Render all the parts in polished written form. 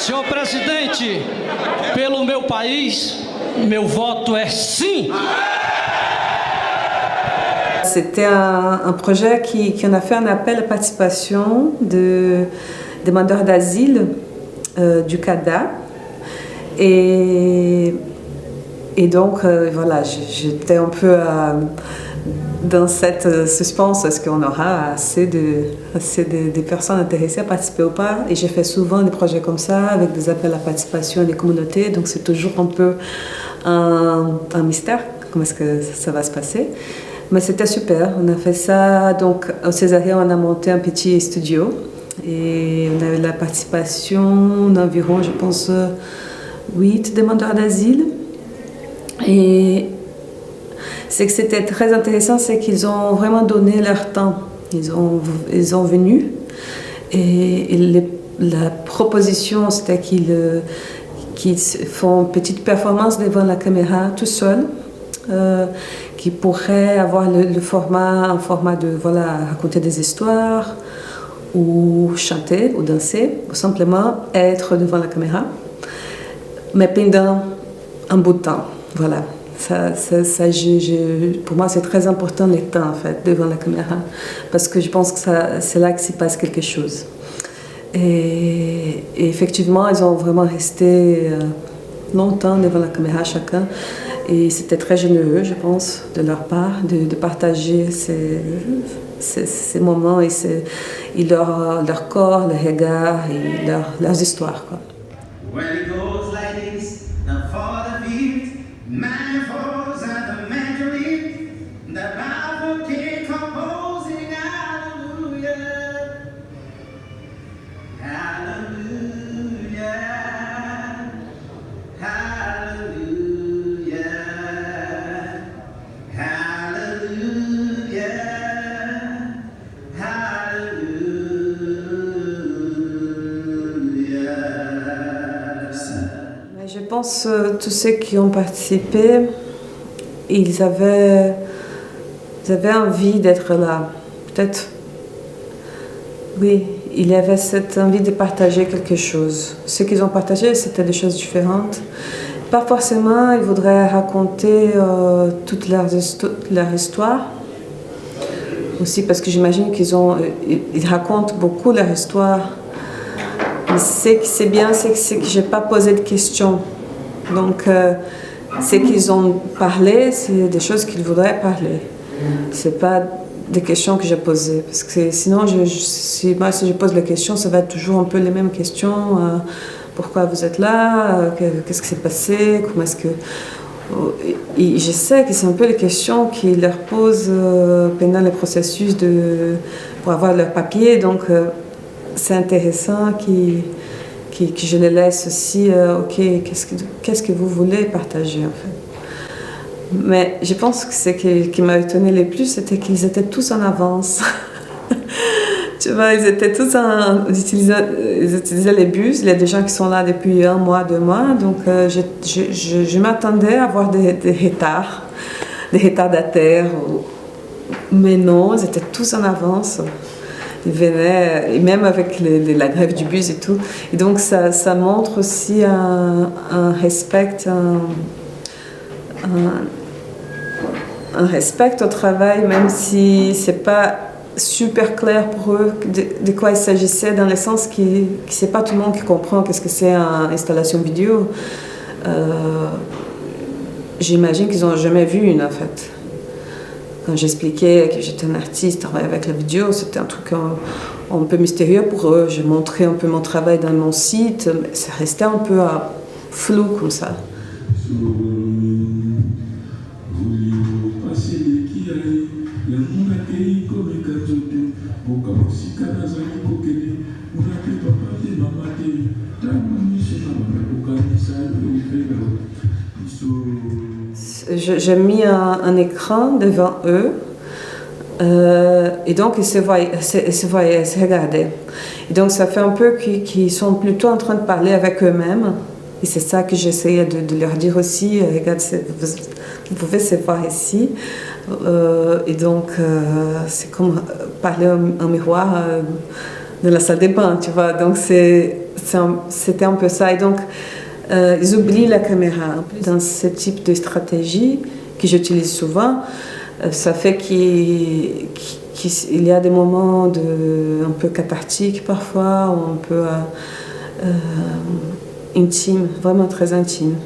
Senhor presidente, pelo meu país, meu voto é sim. C'était un projet qui on a fait un appel à participation de demandeurs d'asile du Canada. Et donc, voilà, j'étais un peu dans cette suspense, est-ce qu'on aura assez de personnes intéressées à participer ou pas? Et j'ai fait souvent des projets comme ça, avec des appels à participation des communautés, donc c'est toujours un peu un mystère, comment est-ce que ça va se passer. Mais c'était super, on a fait ça, donc au Césarien on a monté un petit studio, et on a eu la participation d'environ, je pense, 8 demandeurs d'asile. Et ce que c'était très intéressant, c'est qu'ils ont vraiment donné leur temps. Ils ont venu et la proposition, c'était qu'ils font une petite performance devant la caméra tout seuls, qui pourraient avoir un format de raconter des histoires ou chanter ou danser ou simplement être devant la caméra, mais pendant un bout de temps. Voilà. Pour moi, c'est très important le temps, en fait, devant la caméra, parce que je pense que c'est là qu'il se passe quelque chose. Et effectivement, ils ont vraiment resté longtemps devant la caméra, chacun, et c'était très généreux, je pense, de leur part, de partager ces moments et leur corps, leur regard et leurs histoires, quoi. Manifolds and the majority, the Bible keep composing hallelujah, hallelujah, hallelujah, hallelujah, hallelujah. Je pense que tous ceux qui ont participé, ils avaient envie d'être là. Peut-être, oui, il y avait cette envie de partager quelque chose. Ce qu'ils ont partagé, c'était des choses différentes. Pas forcément, ils voudraient raconter toute leur histoire. Aussi parce que j'imagine ils racontent beaucoup leur histoire. Mais ce qui c'est bien, c'est que je n'ai pas posé de questions. Donc, ce qu'ils ont parlé, c'est des choses qu'ils voudraient parler. Ce n'est pas des questions que j'ai posées. Parce que sinon, si je pose la question, ça va être toujours un peu les mêmes questions. Pourquoi vous êtes là? Qu'est-ce qui s'est passé? Comment est-ce que... Et je sais que c'est un peu les questions qu'ils leur posent pendant le processus pour avoir leur papier. Donc, c'est intéressant que je les laisse aussi, ok, qu'est-ce que vous voulez partager en fait. Mais je pense que ce qui m'a étonné le plus, c'était qu'ils étaient tous en avance. Tu vois, ils étaient tous ils utilisaient les bus. Il y a des gens qui sont là depuis 1 mois, 2 mois, donc je m'attendais à avoir des retardataires. Mais non, ils étaient tous en avance. Ils venaient, et même avec la grève du bus et tout. Et donc ça montre aussi un respect, un respect au travail, même si c'est pas super clair pour eux de quoi il s'agissait, dans le sens que c'est pas tout le monde qui comprend qu'est-ce que c'est une installation vidéo. J'imagine qu'ils n'ont jamais vu une, en fait. Quand j'expliquais que j'étais un artiste, travaillais avec la vidéo, c'était un truc un peu mystérieux pour eux. J'ai montré un peu mon travail dans mon site, mais ça restait un peu flou comme ça. J'ai mis un écran devant eux et donc ils se regardaient. Et donc ça fait un peu qu'ils sont plutôt en train de parler avec eux-mêmes. Et c'est ça que j'essayais de leur dire aussi. Regarde, vous pouvez se voir ici. Et donc c'est comme parler en miroir de la salle de bain, tu vois. Donc c'était un peu ça. Et donc, ils oublient la caméra. Dans ce type de stratégie que j'utilise souvent, ça fait qu'il y a des moments un peu cathartiques parfois, ou un peu intimes, vraiment très intimes.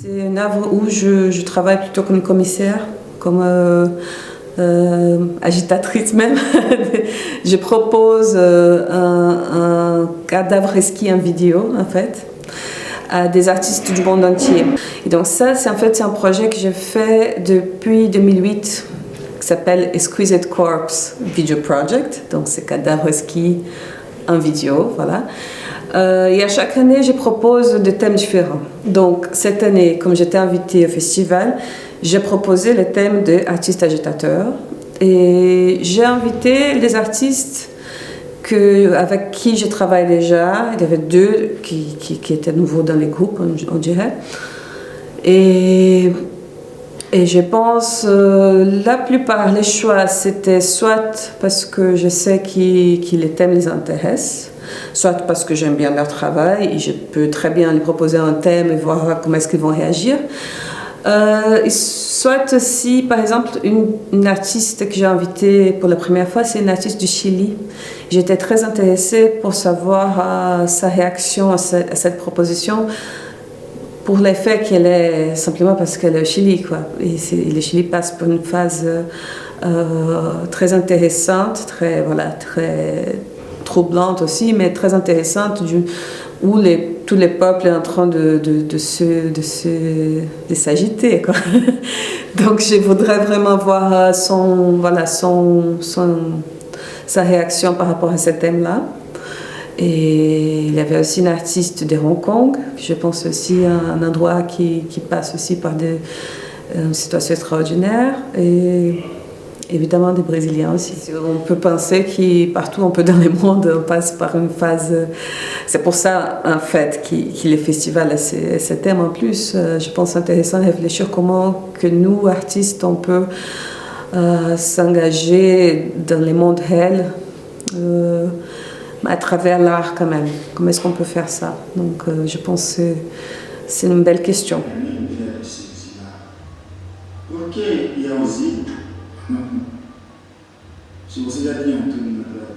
C'est une œuvre où je travaille plutôt comme commissaire, comme agitatrice même. Je propose un cadavre esquis en vidéo, en fait, à des artistes du monde entier. Et donc ça, c'est un projet que j'ai fait depuis 2008, qui s'appelle Exquisite Corpse Video Project. Donc c'est cadavre esquis en vidéo, voilà. Et à chaque année, je propose des thèmes différents. Donc, cette année, comme j'étais invitée au festival, j'ai proposé le thème de artistes agitateurs. Et j'ai invité les artistes avec qui je travaille déjà. Il y avait 2 qui étaient nouveaux dans les groupes, on dirait. Et je pense, la plupart, les choix, c'était soit parce que je sais que les thèmes les intéressent, soit parce que j'aime bien leur travail et je peux très bien lui proposer un thème et voir comment est-ce qu'ils vont réagir. Soit aussi, par exemple, une artiste que j'ai invitée pour la première fois, c'est une artiste du Chili. J'étais très intéressée pour savoir sa réaction à cette proposition, pour l'effet qu'elle est, simplement parce qu'elle est au Chili, quoi. Et le Chili passe par une phase très intéressante, très troublante aussi, mais très intéressante, où tous les peuples sont en train de s'agiter, quoi. Donc je voudrais vraiment voir sa réaction par rapport à ce thème-là. Et il y avait aussi une artiste de Hong Kong, je pense aussi à un endroit qui passe aussi par des situations extraordinaires. Et évidemment des Brésiliens aussi. On peut penser que partout un peu dans le monde, on passe par une phase... C'est pour ça, en fait, que le festival a ce thème en plus. Je pense intéressant de réfléchir comment que nous, artistes, on peut s'engager dans le monde réel à travers l'art quand même. Comment est-ce qu'on peut faire ça? Donc je pense que c'est une belle question. Ok, il y a aussi... Si vous avez dit un tour de la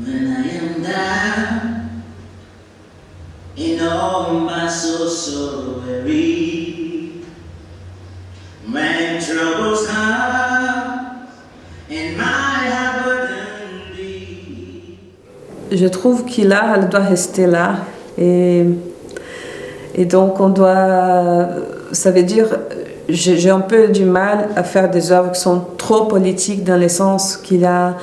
when I am down in all my soul so weary, when troubles come and my heart burden be. Je trouve qu'il elle doit rester là et donc on doit, ça veut dire j'ai un peu du mal à faire des œuvres qui sont trop politiques dans le sens qu'il y a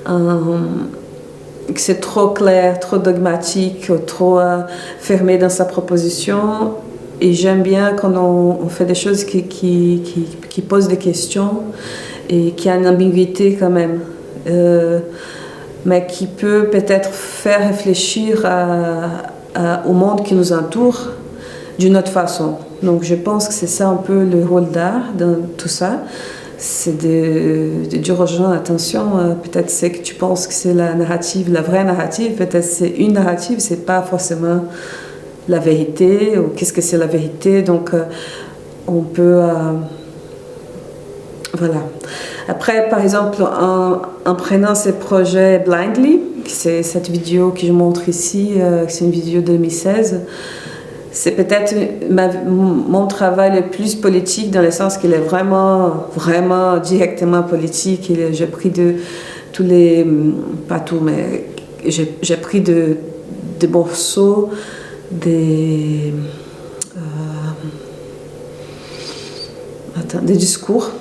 que c'est trop clair, trop dogmatique, trop fermé dans sa proposition. Et j'aime bien quand on fait des choses qui posent des questions et qui a une ambiguïté quand même, mais qui peut peut-être faire réfléchir au monde qui nous entoure d'une autre façon. Donc je pense que c'est ça un peu le rôle d'art dans tout ça. C'est de dire aux gens, attention, peut-être c'est que tu penses que c'est la narrative, la vraie narrative, peut-être c'est une narrative, c'est pas forcément la vérité, ou qu'est-ce que c'est la vérité, donc on peut... voilà. Après, par exemple, en prenant ce projet Blindly, c'est cette vidéo que je montre ici, c'est une vidéo de 2016, c'est peut-être mon travail le plus politique dans le sens qu'il est vraiment, vraiment directement politique. J'ai pris de tous les... pas tout, mais j'ai pris de morceaux, des discours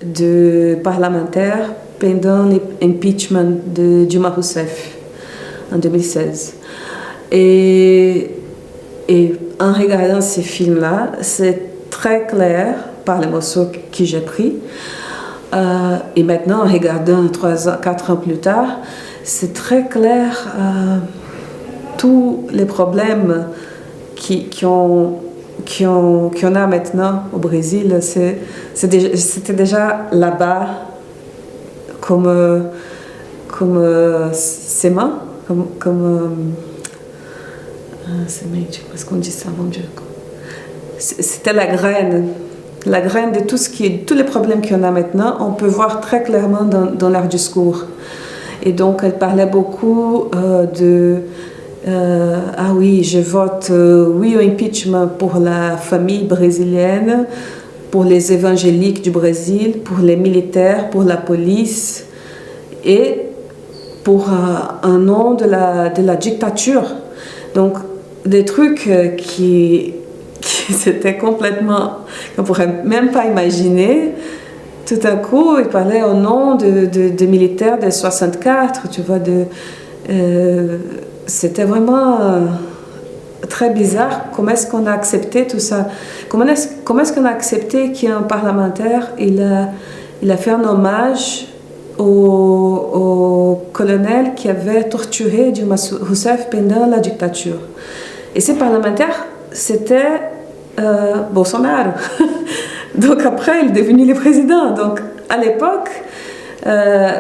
de parlementaires pendant l'impeachment de Dilma Rousseff en 2016. Et en regardant ces films-là, c'est très clair par les morceaux que j'ai pris. Et maintenant, en regardant 4 ans plus tard, c'est très clair tous les problèmes qu'on a maintenant au Brésil. C'était déjà là-bas comme sément, semente, qu'est-ce qu'on dit ça, mon Dieu? C'était la graine de tous les problèmes qu'on a maintenant. On peut voir très clairement dans leur discours. Et donc, elle parlait beaucoup ah oui, je vote oui au impeachment pour la famille brésilienne, pour les évangéliques du Brésil, pour les militaires, pour la police et pour un nom de la dictature. Donc, des trucs qui c'était complètement, qu'on ne pourrait même pas imaginer. Tout à coup, il parlait au nom de militaires de 64, tu vois, c'était vraiment très bizarre. Comment est-ce qu'on a accepté tout ça? Comment est-ce qu'on a accepté qu'un parlementaire, il a fait un hommage au colonel qui avait torturé Dilma Rousseff pendant la dictature? Et ces parlementaires, c'était Bolsonaro. Donc après, il est devenu le président. Donc à l'époque,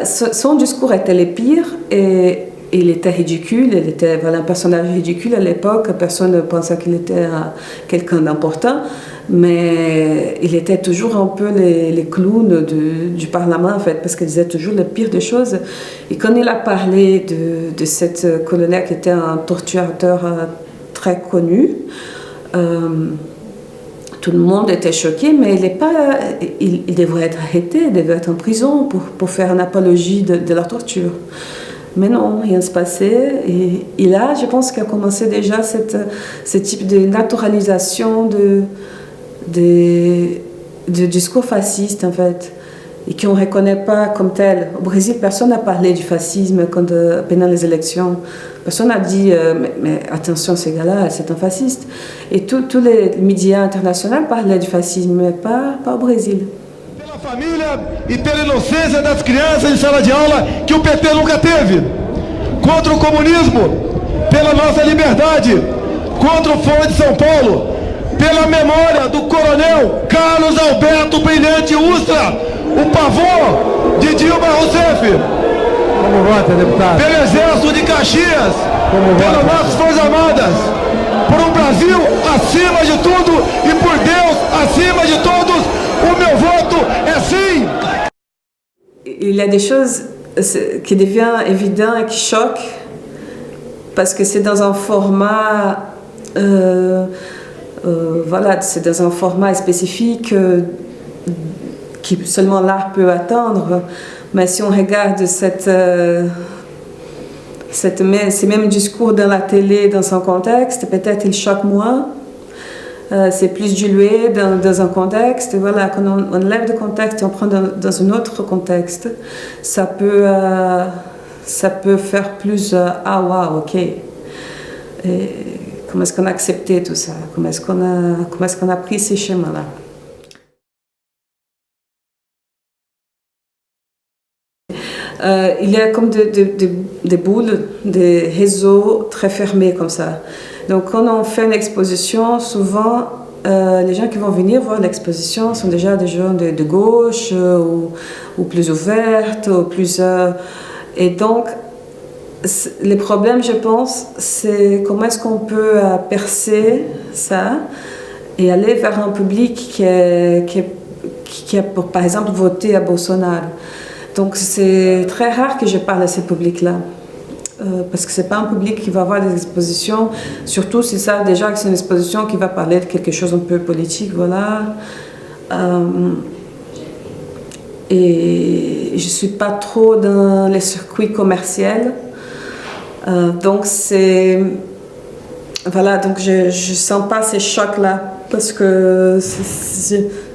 son discours était le pire et il était ridicule. Il était un personnage ridicule à l'époque. Personne ne pensait qu'il était quelqu'un d'important. Mais il était toujours un peu les clowns du Parlement, en fait, parce qu'il disait toujours le pire des choses. Et quand il a parlé de cette colonel qui était un torturateur très connu, tout le monde était choqué, mais il devrait être arrêté, il devrait être en prison pour faire une apologie de la torture. Mais non, rien ne se passait. Et là, je pense qu'il a commencé déjà ce type de naturalisation de discours fasciste, en fait, et qu'on ne reconnaît pas comme tel. Au Brésil, personne n'a parlé du fascisme pendant les élections. Personne n'a dit mais attention, ces gars-là, c'est un fasciste. Et tous les médias internationaux parlaient du fascisme, mais pas au Brésil. Pela família e pela inocência das crianças em sala de aula que o PT nunca teve. Contra o comunismo, pela nossa liberdade. Contra o Foro de São Paulo, pela memória do coronel Carlos Alberto Brilhante Ustra, o pavor de Dilma Rousseff. Como vota, deputado? Pelo Exército de Caxias, pelas nossas Forças Armadas, por um Brasil acima de tudo e por Deus acima de todos, o meu voto é sim. Il y a des choses qui deviennent évidentes et qui choquent parce que c'est dans un format, voilà, c'est dans un format spécifique qui seulement l'art peut atteindre. Mais si on regarde ces mêmes discours dans la télé, dans son contexte, peut-être il choque moins. C'est plus dilué dans un contexte. Voilà, quand on enlève le contexte et on prend dans un autre contexte, ça peut faire plus ah waouh, ok. Et comment est-ce qu'on a accepté tout ça? Comment est-ce qu'on a pris ces chemins-là? Il y a comme des boules, des réseaux très fermés comme ça. Donc quand on fait une exposition, souvent les gens qui vont venir voir l'exposition sont déjà des gens de gauche ou plus ouvertes, ou plus... et donc le problème, je pense, c'est comment est-ce qu'on peut percer ça et aller vers un public qui a par exemple voté à Bolsonaro. Donc c'est très rare que je parle à ce public-là. Parce que ce n'est pas un public qui va voir des expositions, surtout si ça déjà c'est une exposition qui va parler de quelque chose un peu politique, voilà. Et je ne suis pas trop dans les circuits commerciaux. Donc c'est... Voilà, donc je ne sens pas ces chocs-là, parce que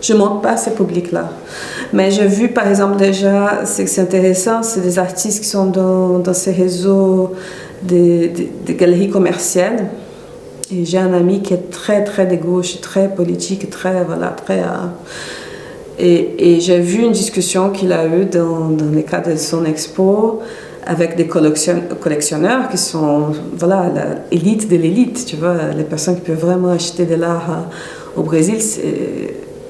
je ne montre pas ces publics-là. Mais j'ai vu, par exemple, déjà, c'est intéressant, c'est des artistes qui sont dans ces réseaux des galeries commerciales. Et j'ai un ami qui est très, très de gauche, très politique, très, voilà, très... Et j'ai vu une discussion qu'il a eue dans le cadre de son expo avec des collectionneurs qui sont voilà, l'élite de l'élite, tu vois, les personnes qui peuvent vraiment acheter de l'art au Brésil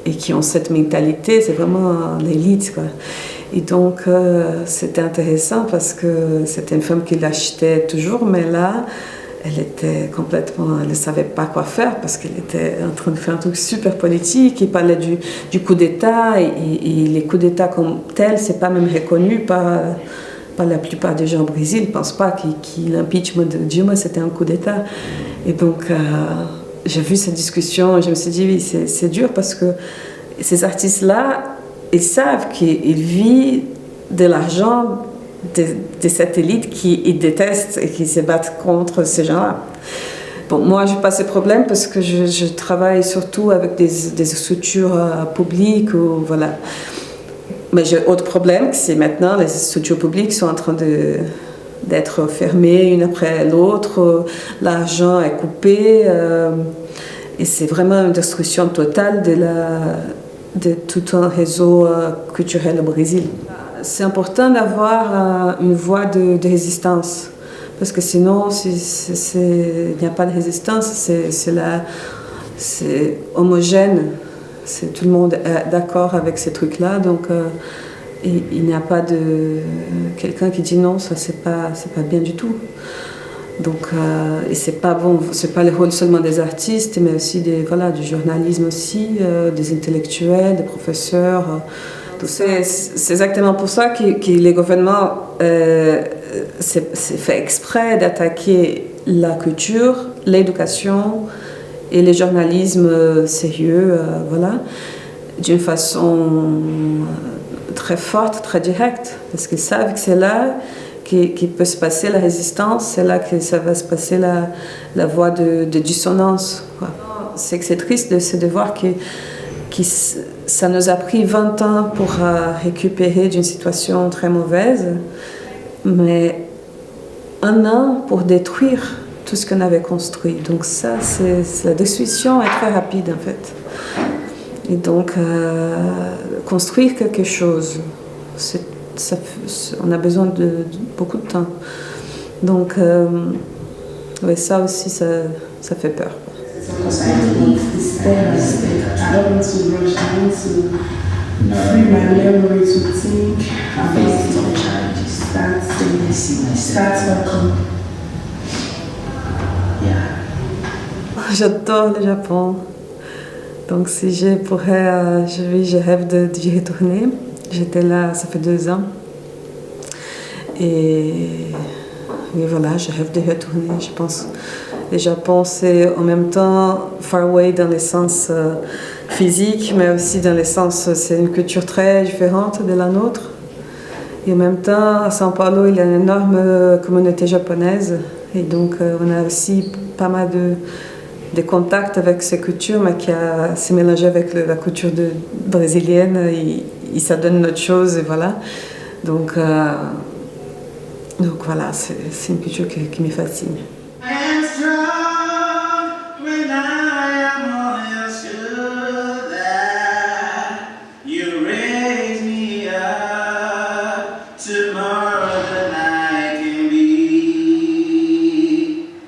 et qui ont cette mentalité, c'est vraiment l'élite, quoi. Et donc, c'était intéressant parce que c'était une femme qui l'achetait toujours, mais là, elle était complètement, elle ne savait pas quoi faire parce qu'elle était en train de faire un truc super politique. Il parlait du coup d'État et les coups d'État comme tels, c'est pas même reconnu par la plupart des gens au Brésil. Ils ne pensent pas que l'impeachment de Dilma c'était un coup d'État. Et donc, j'ai vu cette discussion et je me suis dit, oui, c'est dur parce que ces artistes-là, ils savent qu'ils vivent de l'argent de cette élite qui détestent et qui se battent contre ces gens-là. Bon, moi, je n'ai pas ce problème parce que je travaille surtout avec des structures publiques. Ou, voilà. Mais j'ai autre problème, c'est maintenant les structures publiques sont en train d'être fermées une après l'autre. L'argent est coupé et c'est vraiment une destruction totale de tout un réseau culturel au Brésil. C'est important d'avoir une voie de résistance, parce que sinon, il n'y a pas de résistance, c'est homogène, tout le monde est d'accord avec ces trucs-là, donc il n'y a pas de quelqu'un qui dit non, ça c'est pas bien du tout. Donc, et c'est pas bon, c'est pas le rôle seulement des artistes, mais aussi du journalisme aussi, des intellectuels, des professeurs. C'est exactement pour ça que les gouvernements c'est fait exprès d'attaquer la culture, l'éducation et le journalisme sérieux, voilà, d'une façon très forte, très directe, parce qu'ils savent que c'est là qu'il peut se passer la résistance, c'est là que ça va se passer la voie de dissonance. C'est que c'est triste de voir que ça nous a pris 20 ans pour récupérer d'une situation très mauvaise, mais 1 an pour détruire tout ce qu'on avait construit. Donc ça, la destruction est très rapide en fait. Et donc, construire quelque chose, on a besoin de beaucoup de temps. Donc, ouais, ça aussi, ça fait peur. J'adore le Japon. Donc si je pourrais, je rêve d'y retourner. J'étais là, ça fait 2 ans. Et voilà, je rêve de retourner. Je pense que le Japon, c'est en même temps far away dans le sens physique, mais aussi dans le sens, c'est une culture très différente de la nôtre. Et en même temps, à São Paulo, il y a une énorme communauté japonaise. Et donc, on a aussi pas mal de contacts avec ces cultures, mais qui s'est mélangé avec la culture brésilienne. Et ça donne autre chose, et voilà. Donc voilà, c'est une culture qui me fascine.